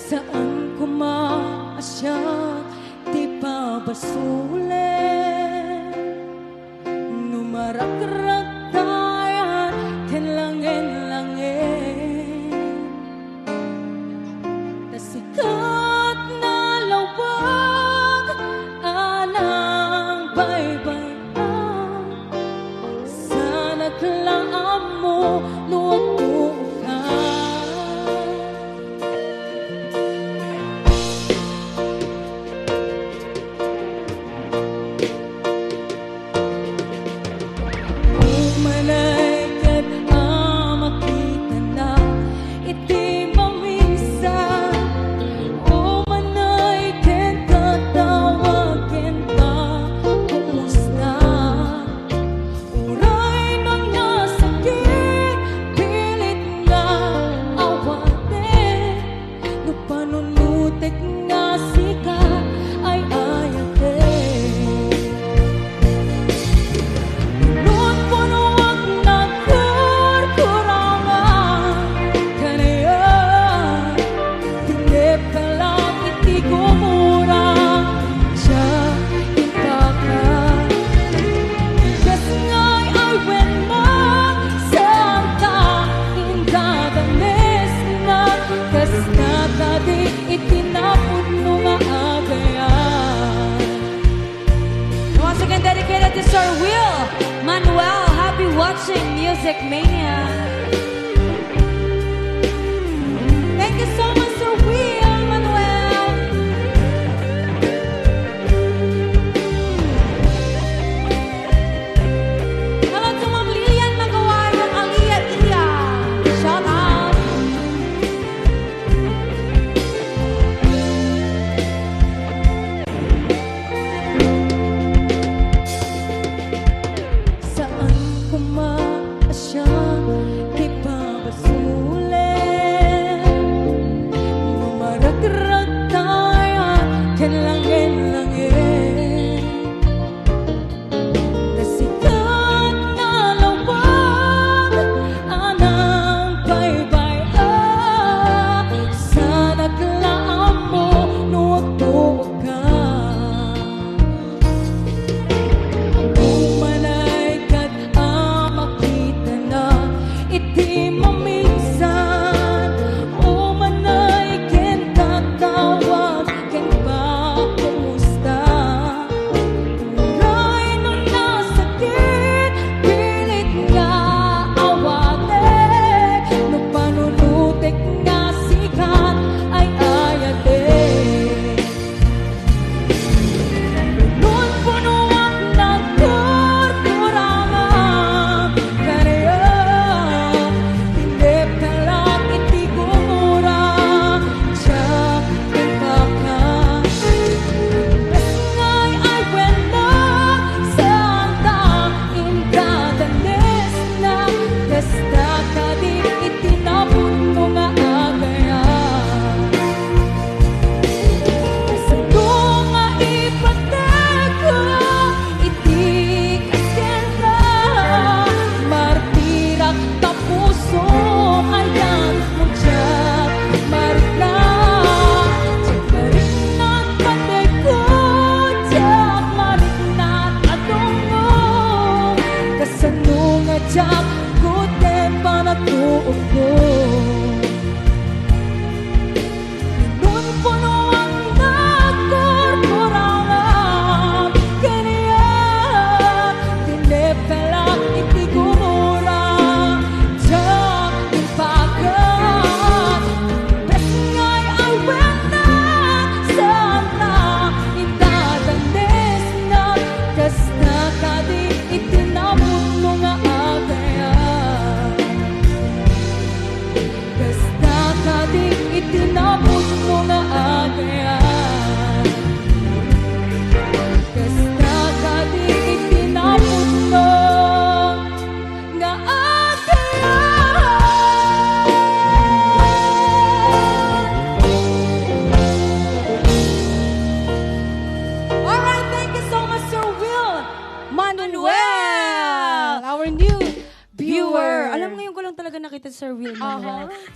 Saan ko maasya, di pa basulit. Numarak-ratayan, kanlangin-langin. Nasikat na lawag, anang baybayan. Sana klaan mo, luwag mo ka. Once again, dedicated to Sir Will Manuel. Happy watching Music Mania. Thank you so much, Sir Will Manuel. Hello to Ma'am Lilian Magawa ng Aliyah Iya. Shout out. Saan ko maasya, di pa basulit. Numarak-ratayan, kanlangin-langin. Nasikat na lawag, anang baybayan. Sana klaan mo, nuwag-tuwag ka. Umanay kat makita na iti maminsan. Umanay ken tatawag ken pa kumusta. Uray no nasakit, pilit nga awate. No panunutik nga sikat ay ayate. Nun puno ang nagkurkurangan kaniya. Hindi talang iti kumura siya ipakan. Ngay ay wala santa indadanes na kasta kadi itinapon mo nga agayan. Sando nga ipateko, iti kaskenta. Martirak tapuso, ayan mo dyan, marika. Dyan marinat pateko, dyan marinat adungo. Kasano nga dyan, kuten panatuog ko. Nun puno ang nagkurkurangan kaniya. Tinip ka lang iti kumura diyan ipakan. Bes ngay ay wena sana indadanes na kasta kadi itinapon mo nga agayan. Manuel, our new viewer. Alam mo, ngayon ko lang talaga nakita si Sir Will Manuel.